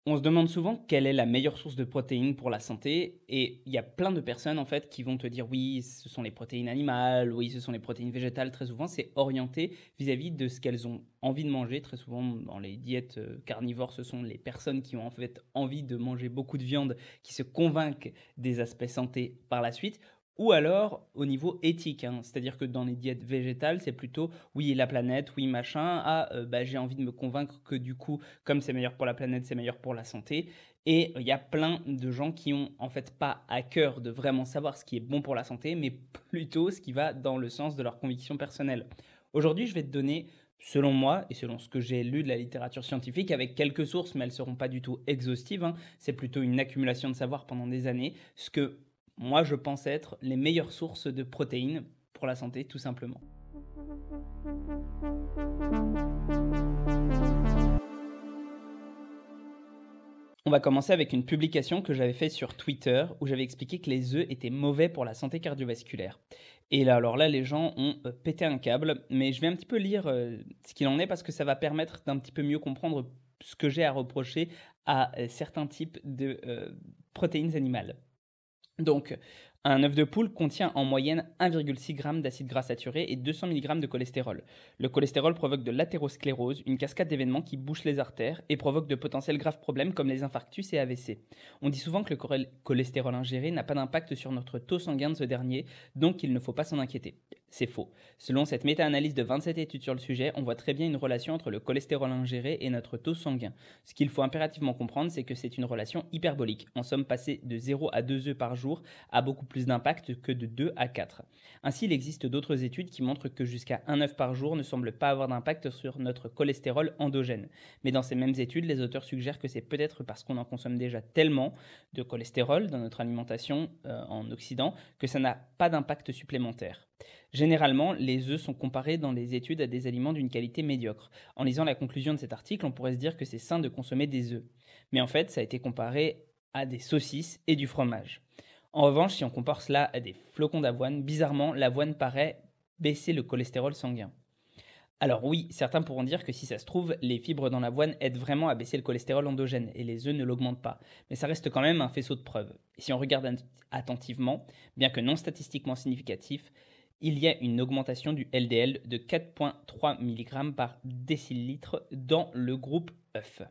On se demande souvent quelle est la meilleure source de protéines pour la santé et il y a plein de personnes en fait qui vont te dire oui, ce sont les protéines animales, oui, ce sont les protéines végétales. Très souvent, c'est orienté vis-à-vis de ce qu'elles ont envie de manger. Très souvent, dans les diètes carnivores, ce sont les personnes qui ont en fait envie de manger beaucoup de viande qui se convainquent des aspects santé par la suite. Ou alors au niveau éthique, hein. C'est-à-dire que dans les diètes végétales, c'est plutôt oui la planète, oui machin, bah, j'ai envie de me convaincre que du coup comme c'est meilleur pour la planète, c'est meilleur pour la santé. Et il y a plein de gens qui ont en fait pas à cœur de vraiment savoir ce qui est bon pour la santé, mais plutôt ce qui va dans le sens de leur conviction personnelle. Aujourd'hui, je vais te donner, selon moi et selon ce que j'ai lu de la littérature scientifique, avec quelques sources, mais elles ne seront pas du tout exhaustives, hein, c'est plutôt une accumulation de savoir pendant des années, ce que moi je pense être les meilleures sources de protéines pour la santé, tout simplement. On va commencer avec une publication que j'avais faite sur Twitter où j'avais expliqué que les œufs étaient mauvais pour la santé cardiovasculaire. Et là, alors là, les gens ont pété un câble, mais je vais un petit peu lire ce qu'il en est parce que ça va permettre d'un petit peu mieux comprendre ce que j'ai à reprocher à certains types de protéines animales. Donc, un œuf de poule contient en moyenne 1,6 g d'acide gras saturé et 200 mg de cholestérol. Le cholestérol provoque de l'athérosclérose, une cascade d'événements qui bouchent les artères et provoque de potentiels graves problèmes comme les infarctus et AVC. On dit souvent que le cholestérol ingéré n'a pas d'impact sur notre taux sanguin de ce dernier, donc il ne faut pas s'en inquiéter. C'est faux. Selon cette méta-analyse de 27 études sur le sujet, on voit très bien une relation entre le cholestérol ingéré et notre taux sanguin. Ce qu'il faut impérativement comprendre, c'est que c'est une relation hyperbolique. En somme, passer de 0 à 2 œufs par jour a beaucoup plus d'impact que de 2 à 4. Ainsi, il existe d'autres études qui montrent que jusqu'à un œuf par jour ne semble pas avoir d'impact sur notre cholestérol endogène. Mais dans ces mêmes études, les auteurs suggèrent que c'est peut-être parce qu'on en consomme déjà tellement de cholestérol dans notre alimentation en Occident que ça n'a pas d'impact supplémentaire. Généralement, les œufs sont comparés dans les études à des aliments d'une qualité médiocre. En lisant la conclusion de cet article, on pourrait se dire que c'est sain de consommer des œufs. Mais en fait, ça a été comparé à des saucisses et du fromage. En revanche, si on compare cela à des flocons d'avoine, bizarrement, l'avoine paraît baisser le cholestérol sanguin. Alors oui, certains pourront dire que si ça se trouve, les fibres dans l'avoine aident vraiment à baisser le cholestérol endogène et les œufs ne l'augmentent pas. Mais ça reste quand même un faisceau de preuves. Et si on regarde attentivement, bien que non statistiquement significatif, il y a une augmentation du LDL de 4,3 mg par décilitre dans le groupe œuf.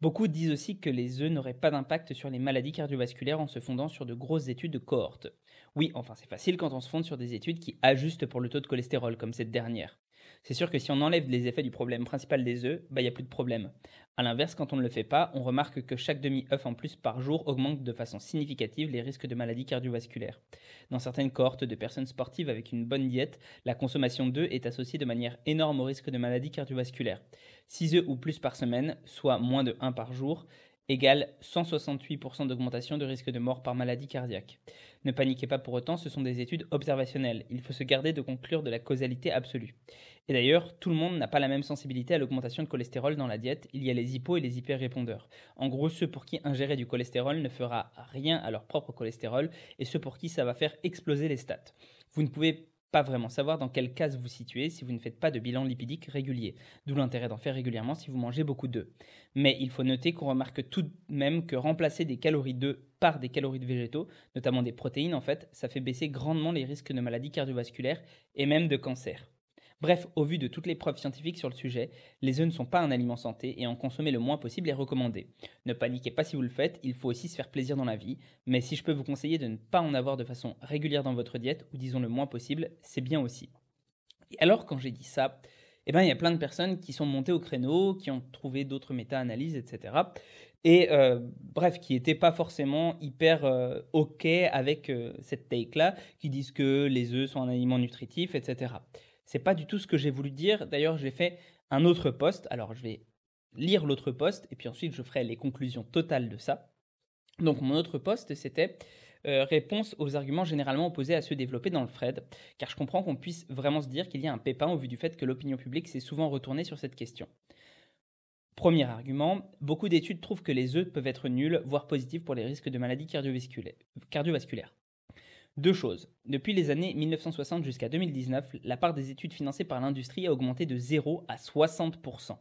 Beaucoup disent aussi que les œufs n'auraient pas d'impact sur les maladies cardiovasculaires en se fondant sur de grosses études de cohorte. Oui, enfin c'est facile quand on se fonde sur des études qui ajustent pour le taux de cholestérol, comme cette dernière. C'est sûr que si on enlève les effets du problème principal des œufs, bah il n'y a plus de problème. A l'inverse, quand on ne le fait pas, on remarque que chaque demi-œuf en plus par jour augmente de façon significative les risques de maladies cardiovasculaires. Dans certaines cohortes de personnes sportives avec une bonne diète, la consommation d'œufs est associée de manière énorme au risque de maladies cardiovasculaires. 6 œufs ou plus par semaine, soit moins de 1 par jour, égale 168% d'augmentation de risque de mort par maladie cardiaque. Ne paniquez pas pour autant, ce sont des études observationnelles. Il faut se garder de conclure de la causalité absolue. Et d'ailleurs, tout le monde n'a pas la même sensibilité à l'augmentation de cholestérol dans la diète. Il y a les hypos et les hyperrépondeurs. En gros, ceux pour qui ingérer du cholestérol ne fera rien à leur propre cholestérol et ceux pour qui ça va faire exploser les stats. Vous ne pouvez pas vraiment savoir dans quelle case vous situez si vous ne faites pas de bilan lipidique régulier, d'où l'intérêt d'en faire régulièrement si vous mangez beaucoup d'œufs. Mais il faut noter qu'on remarque tout de même que remplacer des calories d'œufs par des calories de végétaux, notamment des protéines en fait, ça fait baisser grandement les risques de maladies cardiovasculaires et même de cancer. Bref, au vu de toutes les preuves scientifiques sur le sujet, les œufs ne sont pas un aliment santé et en consommer le moins possible est recommandé. Ne paniquez pas si vous le faites, il faut aussi se faire plaisir dans la vie, mais si je peux vous conseiller de ne pas en avoir de façon régulière dans votre diète, ou disons le moins possible, c'est bien aussi. Et alors quand j'ai dit ça, eh ben, il y a plein de personnes qui sont montées au créneau, qui ont trouvé d'autres méta-analyses, etc. Et bref, qui n'étaient pas forcément hyper OK avec cette take-là, qui disent que les œufs sont un aliment nutritif, etc. C'est pas du tout ce que j'ai voulu dire. D'ailleurs, j'ai fait un autre post. Alors, je vais lire l'autre post et puis ensuite je ferai les conclusions totales de ça. Donc, mon autre post, c'était réponse aux arguments généralement opposés à ceux développés dans le Fred, car je comprends qu'on puisse vraiment se dire qu'il y a un pépin au vu du fait que l'opinion publique s'est souvent retournée sur cette question. Premier argument, beaucoup d'études trouvent que les œufs peuvent être nuls, voire positifs pour les risques de maladies cardiovasculaires. Deux choses. Depuis les années 1960 jusqu'à 2019, la part des études financées par l'industrie a augmenté de 0 à 60%.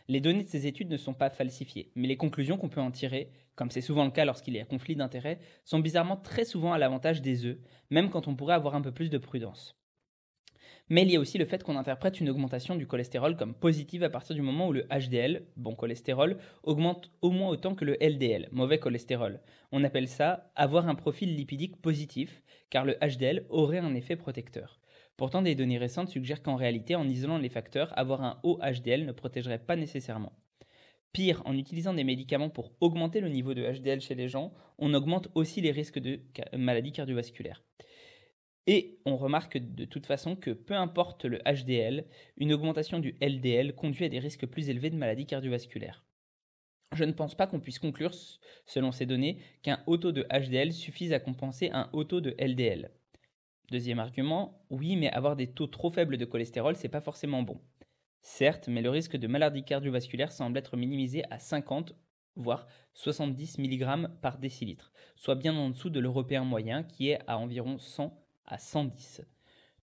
Les données de ces études ne sont pas falsifiées, mais les conclusions qu'on peut en tirer, comme c'est souvent le cas lorsqu'il y a conflit d'intérêts, sont bizarrement très souvent à l'avantage des œufs, même quand on pourrait avoir un peu plus de prudence. Mais il y a aussi le fait qu'on interprète une augmentation du cholestérol comme positive à partir du moment où le HDL, bon cholestérol, augmente au moins autant que le LDL, mauvais cholestérol. On appelle ça avoir un profil lipidique positif, car le HDL aurait un effet protecteur. Pourtant, des données récentes suggèrent qu'en réalité, en isolant les facteurs, avoir un haut HDL ne protégerait pas nécessairement. Pire, en utilisant des médicaments pour augmenter le niveau de HDL chez les gens, on augmente aussi les risques de maladies cardiovasculaires. Et on remarque de toute façon que peu importe le HDL, une augmentation du LDL conduit à des risques plus élevés de maladies cardiovasculaires. Je ne pense pas qu'on puisse conclure, selon ces données, qu'un haut taux de HDL suffise à compenser un haut taux de LDL. Deuxième argument, oui, mais avoir des taux trop faibles de cholestérol, c'est pas forcément bon. Certes, mais le risque de maladie cardiovasculaire semble être minimisé à 50 voire 70 mg par décilitre, soit bien en dessous de l'européen moyen qui est à environ 100 à 110,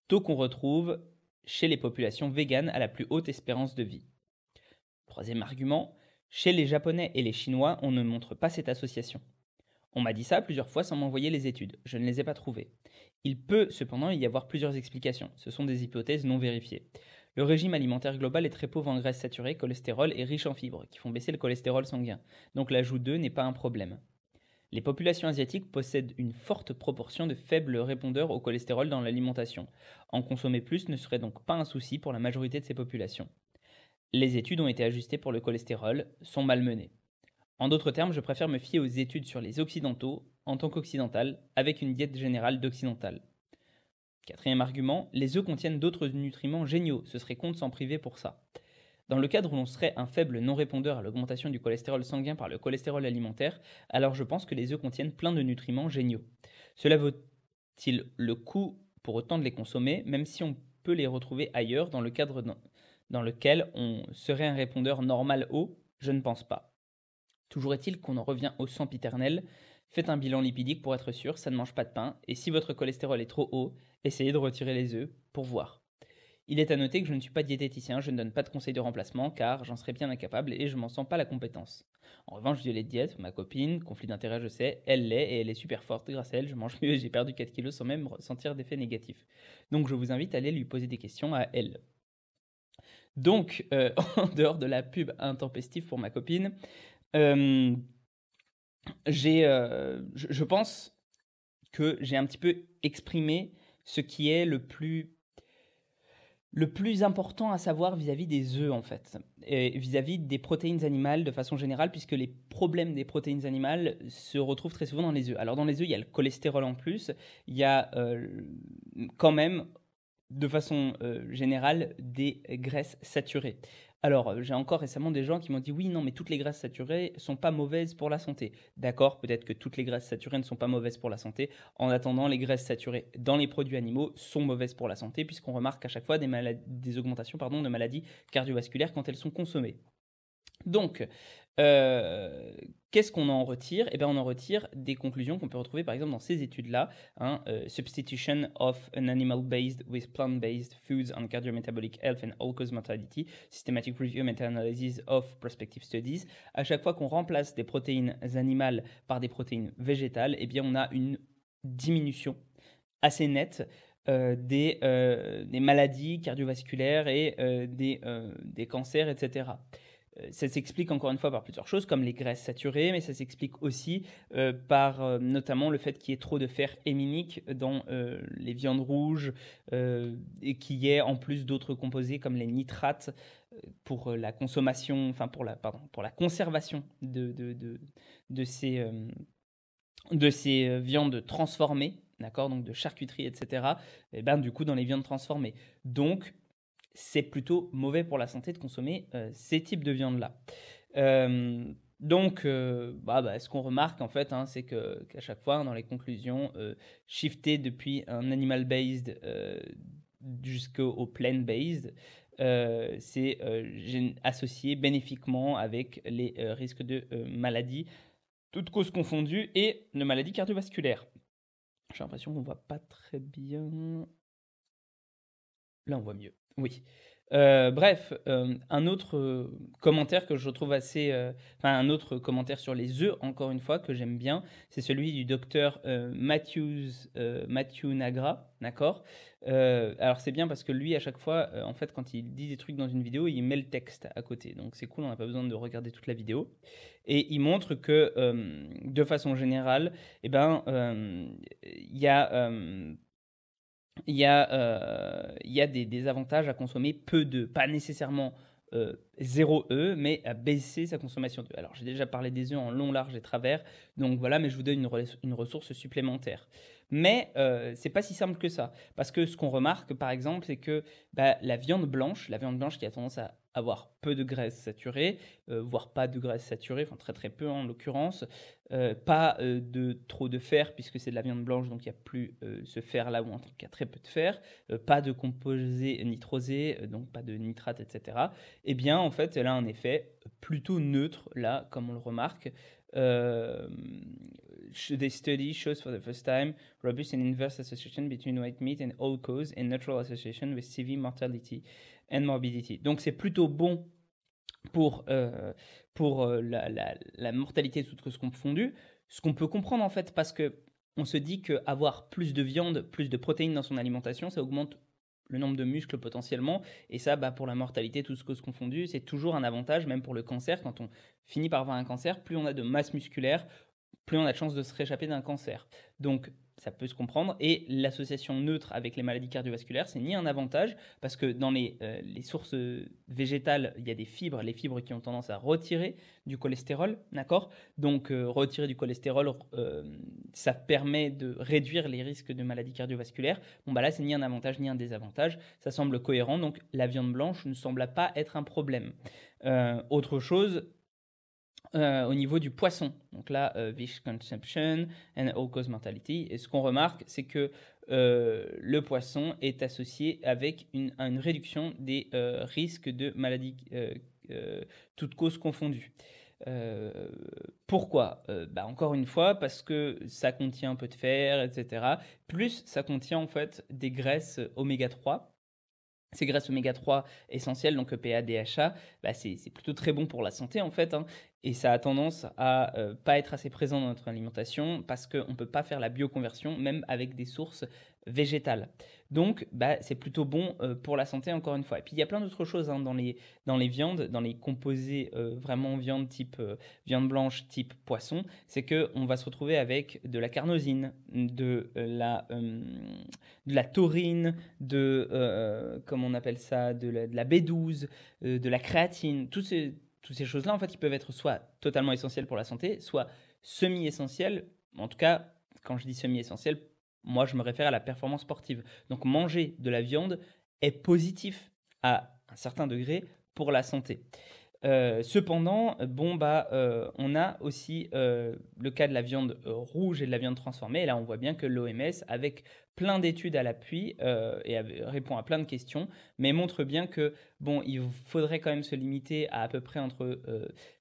taux qu'on retrouve chez les populations véganes à la plus haute espérance de vie. Troisième argument, chez les Japonais et les Chinois, on ne montre pas cette association. On m'a dit ça plusieurs fois sans m'envoyer les études, je ne les ai pas trouvées. Il peut cependant y avoir plusieurs explications, ce sont des hypothèses non vérifiées. Le régime alimentaire global est très pauvre en graisses saturées, cholestérol et riche en fibres, qui font baisser le cholestérol sanguin, donc l'ajout d'eux n'est pas un problème. Les populations asiatiques possèdent une forte proportion de faibles répondeurs au cholestérol dans l'alimentation. En consommer plus ne serait donc pas un souci pour la majorité de ces populations. Les études ont été ajustées pour le cholestérol, sont mal menées. En d'autres termes, je préfère me fier aux études sur les occidentaux en tant qu'occidental, avec une diète générale d'occidental. Quatrième argument, les œufs contiennent d'autres nutriments géniaux, ce serait con de s'en priver pour ça. Dans le cadre où l'on serait un faible non-répondeur à l'augmentation du cholestérol sanguin par le cholestérol alimentaire, alors je pense que les œufs contiennent plein de nutriments géniaux. Cela vaut-il le coup pour autant de les consommer, même si on peut les retrouver ailleurs dans le cadre dans lequel on serait un répondeur normal haut? Je ne pense pas. Toujours est-il qu'on en revient au sempiternel. Faites un bilan lipidique pour être sûr, ça ne mange pas de pain, et si votre cholestérol est trop haut, essayez de retirer les œufs pour voir. Il est à noter que je ne suis pas diététicien, je ne donne pas de conseils de remplacement car j'en serais bien incapable et je m'en sens pas la compétence. En revanche, je les diètes, ma copine, conflit d'intérêt je sais, elle l'est et elle est super forte grâce à elle, je mange mieux et j'ai perdu 4 kilos sans même ressentir d'effets négatifs. Donc je vous invite à aller lui poser des questions à elle. Donc, en dehors de la pub intempestive pour ma copine, je pense que j'ai un petit peu exprimé ce qui est le plus important à savoir vis-à-vis des œufs en fait, et vis-à-vis des protéines animales de façon générale, puisque les problèmes des protéines animales se retrouvent très souvent dans les œufs. Alors dans les œufs, il y a le cholestérol en plus, il y a quand même de façon générale des graisses saturées. Alors, j'ai encore récemment des gens qui m'ont dit oui, non, mais toutes les graisses saturées sont pas mauvaises pour la santé. D'accord, peut-être que toutes les graisses saturées ne sont pas mauvaises pour la santé. En attendant, les graisses saturées dans les produits animaux sont mauvaises pour la santé, puisqu'on remarque à chaque fois des augmentations de maladies cardiovasculaires quand elles sont consommées. Donc, qu'est-ce qu'on en retire? Eh bien, on en retire des conclusions qu'on peut retrouver par exemple dans ces études-là, Substitution of an animal-based with plant-based foods on cardiometabolic health and all-cause mortality, Systematic Review and Meta-Analysis of Prospective Studies. À chaque fois qu'on remplace des protéines animales par des protéines végétales, eh bien, on a une diminution assez nette des maladies cardiovasculaires et des cancers, etc. Ça s'explique encore une fois par plusieurs choses, comme les graisses saturées, mais ça s'explique aussi par notamment le fait qu'il y ait trop de fer héminique dans les viandes rouges et qu'il y ait en plus d'autres composés comme les nitrates pour la consommation, enfin pour la conservation de ces viandes transformées, d'accord, donc de charcuterie, etc. Et ben du coup dans les viandes transformées. Donc c'est plutôt mauvais pour la santé de consommer ces types de viande-là. Donc, ce qu'on remarque en fait, c'est qu'à chaque fois dans les conclusions, shifter depuis un animal-based jusqu'au plant-based, c'est associé bénéfiquement avec les risques de maladies, toutes causes confondues, et de maladies cardiovasculaires. J'ai l'impression qu'on ne voit pas très bien. Là, on voit mieux. Oui. Bref, un autre commentaire que je trouve assez, enfin un autre commentaire sur les œufs, encore une fois, que j'aime bien, c'est celui du docteur Matthew Nagra, d'accord. Alors c'est bien parce que lui, à chaque fois, en fait, quand il dit des trucs dans une vidéo, il met le texte à côté. Donc c'est cool, on n'a pas besoin de regarder toute la vidéo. Et il montre que, de façon générale, eh ben, il y a... il y a des avantages à consommer peu d'œufs. Pas nécessairement zéro œuf, mais à baisser sa consommation d'œufs. Alors, j'ai déjà parlé des œufs en long, large et travers, donc voilà, mais je vous donne une ressource supplémentaire. Mais c'est pas si simple que ça, parce que ce qu'on remarque, par exemple, c'est que bah, la viande blanche qui a tendance à avoir peu de graisse saturée, voire pas de graisse saturée, enfin très très peu en l'occurrence, pas de trop de fer puisque c'est de la viande blanche donc il n'y a plus ce fer là ou en tout cas très peu de fer, pas de composés nitrosés donc pas de nitrate etc. Eh bien en fait elle a un effet plutôt neutre là comme on le remarque. Euh, the study shows for the first time robust and inverse association between white meat and all cause and natural association with severe mortality and morbidity. Donc c'est plutôt bon pour, la mortalité de toutes causes confondues, ce qu'on peut comprendre en fait parce que on se dit qu'avoir plus de viande, plus de protéines dans son alimentation, ça augmente le nombre de muscles potentiellement, et ça, bah, pour la mortalité, toutes causes confondues, c'est toujours un avantage, même pour le cancer, quand on finit par avoir un cancer, plus on a de masse musculaire, plus on a de chances de se réchapper d'un cancer. Donc, ça peut se comprendre. Et l'association neutre avec les maladies cardiovasculaires, c'est ni un avantage, parce que dans les sources végétales, il y a des fibres, les fibres qui ont tendance à retirer du cholestérol, d'accord. Donc, retirer du cholestérol, ça permet de réduire les risques de maladies cardiovasculaires. Bon, bah là, c'est ni un avantage ni un désavantage. Ça semble cohérent, donc la viande blanche ne semble pas être un problème. Autre chose, au niveau du poisson. Donc là, fish consumption and all-cause mortality. Et ce qu'on remarque, c'est que le poisson est associé avec une réduction des risques de maladies toutes causes confondues. Pourquoi bah, encore une fois, parce que ça contient un peu de fer, etc. Plus ça contient en fait des graisses oméga 3. Ces graisses oméga 3 essentielles, donc EPA, DHA, bah c'est plutôt très bon pour la santé en fait, hein, et ça a tendance à pas être assez présent dans notre alimentation parce qu'on ne peut pas faire la bioconversion même avec des sources végétales. Donc bah, c'est plutôt bon pour la santé encore une fois. Et puis il y a plein d'autres choses hein, dans les viandes, dans les composés vraiment viande type viande blanche type poisson, c'est qu'on va se retrouver avec de la carnosine, de la taurine, comment on appelle ça, de la B12, de la créatine, toutes ces choses-là, en fait, ils peuvent être soit totalement essentielles pour la santé, soit semi-essentielles. En tout cas, quand je dis semi-essentielles, moi, je me réfère à la performance sportive. Donc, manger de la viande est positif à un certain degré pour la santé. Cependant, bon, bah, on a aussi le cas de la viande rouge et de la viande transformée. Et là, on voit bien que l'OMS, avec plein d'études à l'appui, répond à plein de questions, mais montre bien que, bon, il faudrait quand même se limiter à peu près entre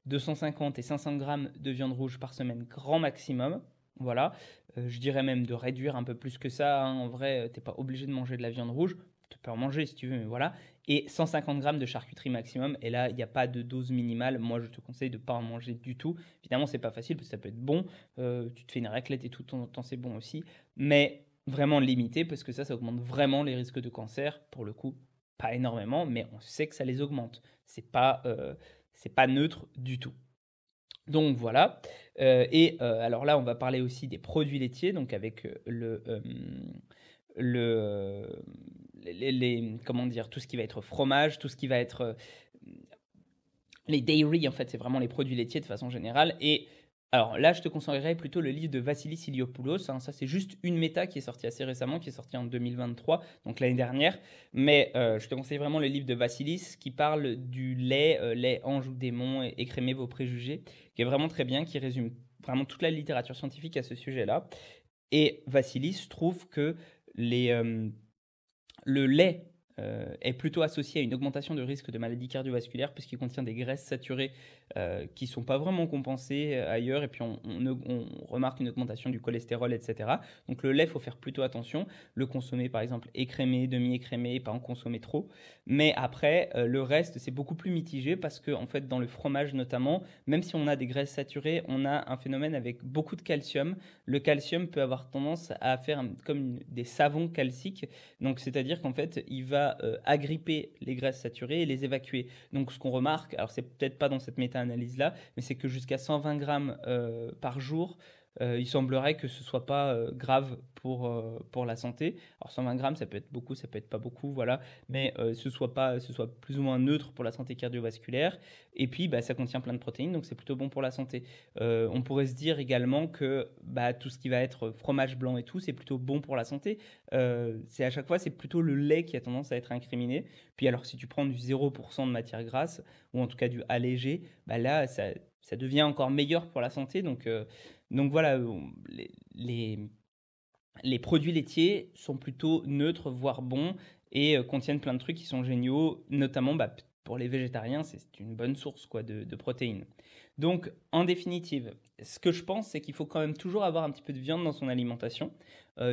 250 et 500 grammes de viande rouge par semaine, grand maximum. Voilà, je dirais même de réduire un peu plus que ça, hein. En vrai, t'es pas obligé de manger de la viande rouge. Tu peux en manger si tu veux, mais voilà. Et 150 grammes de charcuterie maximum. Et là, il n'y a pas de dose minimale. Moi, je te conseille de ne pas en manger du tout. Évidemment, c'est pas facile parce que ça peut être bon. Tu te fais une raclette et tout, de temps en temps, c'est bon aussi. Mais vraiment limité parce que ça augmente vraiment les risques de cancer. Pour le coup, pas énormément, mais on sait que ça les augmente. C'est pas neutre du tout. Donc voilà. Alors là, on va parler aussi des produits laitiers, donc avec le, comment dire, tout ce qui va être fromage, tout ce qui va être les dairy, en fait, c'est vraiment les produits laitiers de façon générale. Et alors là, je te conseillerais plutôt le livre de Vassilis Iliopoulos, hein. Ça, c'est juste une méta qui est sortie assez récemment, qui est sortie en 2023, donc l'année dernière. Mais je te conseille vraiment le livre de Vassilis qui parle du lait, lait ange ou démon, et écrémez vos préjugés, qui est vraiment très bien, qui résume vraiment toute la littérature scientifique à ce sujet-là. Et Vassilis trouve que le lait est plutôt associé à une augmentation de risque de maladie cardiovasculaire puisqu'il contient des graisses saturées qui ne sont pas vraiment compensées ailleurs et puis on remarque une augmentation du cholestérol, etc. Donc le lait, il faut faire plutôt attention. Le consommer par exemple écrémé, demi-écrémé, pas en consommer trop. Mais après, le reste, c'est beaucoup plus mitigé parce que en fait, dans le fromage notamment, même si on a des graisses saturées, on a un phénomène avec beaucoup de calcium. Le calcium peut avoir tendance à faire comme des savons calciques. Donc c'est-à-dire qu'en fait, il va agripper les graisses saturées et les évacuer. Donc ce qu'on remarque, alors c'est peut-être pas dans cette méta-analyse-là, mais c'est que jusqu'à 120 grammes par jour, il semblerait que ce soit pas grave pour la santé. Alors 120 grammes, ça peut être beaucoup, ça peut être pas beaucoup, voilà, mais ce soit plus ou moins neutre pour la santé cardiovasculaire. Et puis, bah, ça contient plein de protéines, donc c'est plutôt bon pour la santé. On pourrait se dire également que bah, tout ce qui va être fromage blanc et tout, c'est plutôt bon pour la santé. C'est à chaque fois, c'est plutôt le lait qui a tendance à être incriminé. Puis alors, si tu prends du 0% de matière grasse, ou en tout cas du allégé, bah là, ça devient encore meilleur pour la santé. Donc voilà, les, les produits laitiers sont plutôt neutres, voire bons, et contiennent plein de trucs qui sont géniaux, notamment bah, pour les végétariens, c'est une bonne source quoi, de protéines. Donc, en définitive, ce que je pense, c'est qu'il faut quand même toujours avoir un petit peu de viande dans son alimentation.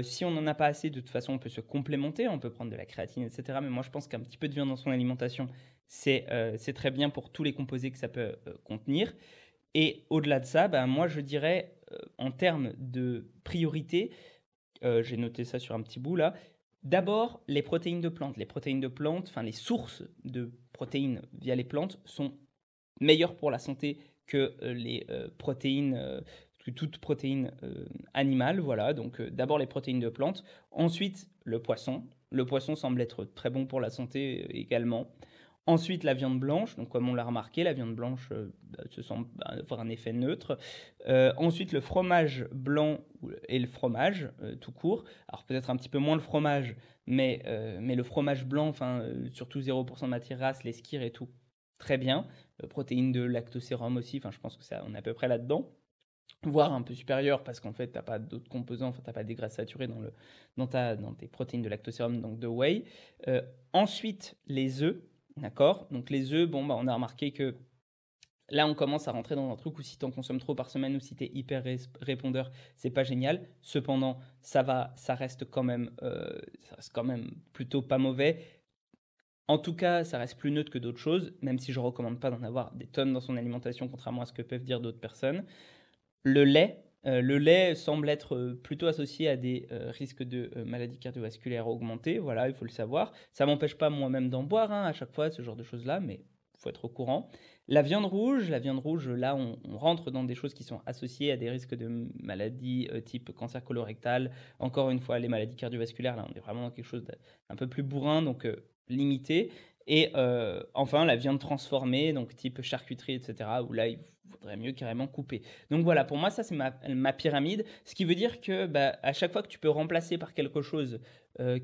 Si on n'en a pas assez, de toute façon, on peut se complémenter, on peut prendre de la créatine, etc. Mais moi, je pense qu'un petit peu de viande dans son alimentation, c'est très bien pour tous les composés que ça peut contenir. Et au-delà de ça, bah, moi, je dirais, en termes de priorité, j'ai noté ça sur un petit bout là. D'abord, les protéines de plantes. Les protéines de plantes, enfin les sources de protéines via les plantes sont meilleures pour la santé que les protéines, que toute protéine animale. Voilà, donc d'abord les protéines de plantes. Ensuite, le poisson. Le poisson semble être très bon pour la santé également. Ensuite, la viande blanche, donc comme on l'a remarqué, la viande blanche se semble avoir un effet neutre. Ensuite, le fromage blanc et le fromage tout court. Alors peut-être un petit peu moins le fromage, mais le fromage blanc, enfin surtout 0% de matière grasse, les skyres et tout, très bien. Protéines de lactosérum aussi, enfin je pense que ça, on est à peu près là-dedans. Voire un peu supérieur parce qu'en fait, tu n'as pas d'autres composants, enfin, tu n'as pas des graisses saturées dans tes protéines de lactosérum, donc de whey. Ensuite, les œufs. D'accord. Donc les œufs, bon, bah, on a remarqué que là, on commence à rentrer dans un truc où si tu en consommes trop par semaine ou si tu es hyper répondeur, c'est pas génial. Cependant, ça reste quand même plutôt pas mauvais. En tout cas, ça reste plus neutre que d'autres choses, même si je ne recommande pas d'en avoir des tonnes dans son alimentation, contrairement à ce que peuvent dire d'autres personnes. Le lait semble être plutôt associé à des risques de maladies cardiovasculaires augmentées, voilà, il faut le savoir. Ça m'empêche pas moi-même d'en boire hein, à chaque fois, ce genre de choses-là, mais il faut être au courant. La viande rouge, là, on rentre dans des choses qui sont associées à des risques de maladies type cancer colorectal. Encore une fois, les maladies cardiovasculaires, là, on est vraiment dans quelque chose d'un peu plus bourrin, donc limité. Et enfin, la viande transformée, donc type charcuterie, etc., où là, il faudrait mieux carrément couper. Donc voilà, pour moi, ça, c'est ma pyramide. Ce qui veut dire que bah, à chaque fois que tu peux remplacer par quelque chose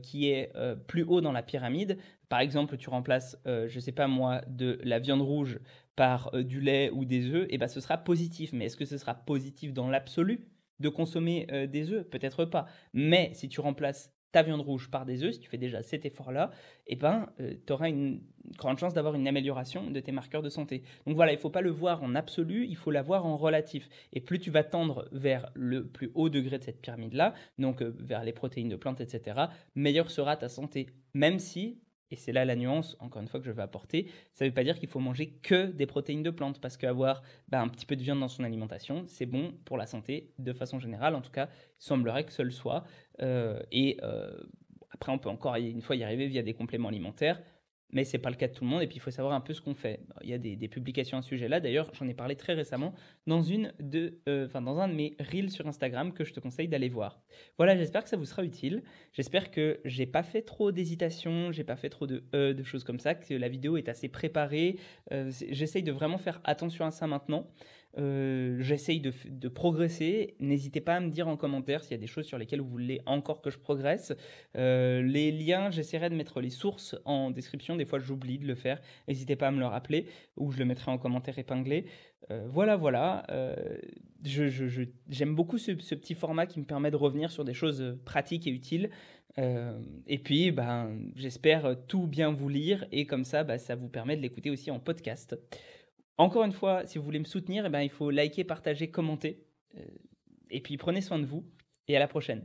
qui est plus haut dans la pyramide, par exemple, tu remplaces, je ne sais pas moi, de la viande rouge par du lait ou des œufs, et bah, ce sera positif. Mais est-ce que ce sera positif dans l'absolu de consommer des œufs? Peut-être pas. Mais si tu remplaces ta viande rouge par des œufs, si tu fais déjà cet effort-là, eh ben, tu auras une grande chance d'avoir une amélioration de tes marqueurs de santé. Donc voilà, il ne faut pas le voir en absolu, il faut l'avoir en relatif. Et plus tu vas tendre vers le plus haut degré de cette pyramide-là, donc vers les protéines de plantes, etc., meilleure sera ta santé. Même si, et c'est là la nuance, encore une fois, que je vais apporter, ça ne veut pas dire qu'il faut manger que des protéines de plantes, parce qu'avoir un petit peu de viande dans son alimentation, c'est bon pour la santé de façon générale. En tout cas, il semblerait que ce le soit. Après, on peut encore une fois y arriver via des compléments alimentaires, mais ce n'est pas le cas de tout le monde. Et puis, il faut savoir un peu ce qu'on fait. Il y a des publications à ce sujet-là. D'ailleurs, j'en ai parlé très récemment dans dans un de mes reels sur Instagram que je te conseille d'aller voir. Voilà, j'espère que ça vous sera utile. J'espère que j'ai pas fait trop d'hésitation, j'ai pas fait trop de choses comme ça, que la vidéo est assez préparée. J'essaye de vraiment faire attention à ça maintenant. J'essaye de progresser. N'hésitez pas à me dire en commentaire s'il y a des choses sur lesquelles vous voulez encore que je progresse. Les liens, j'essaierai de mettre les sources en description. Des fois, j'oublie de le faire. N'hésitez pas à me le rappeler ou je le mettrai en commentaire épinglé. Voilà. J'aime beaucoup ce petit format qui me permet de revenir sur des choses pratiques et utiles. Et puis, j'espère tout bien vous lire et comme ça, ça vous permet de l'écouter aussi en podcast. Encore une fois, si vous voulez me soutenir, il faut liker, partager, commenter. Et puis prenez soin de vous et à la prochaine.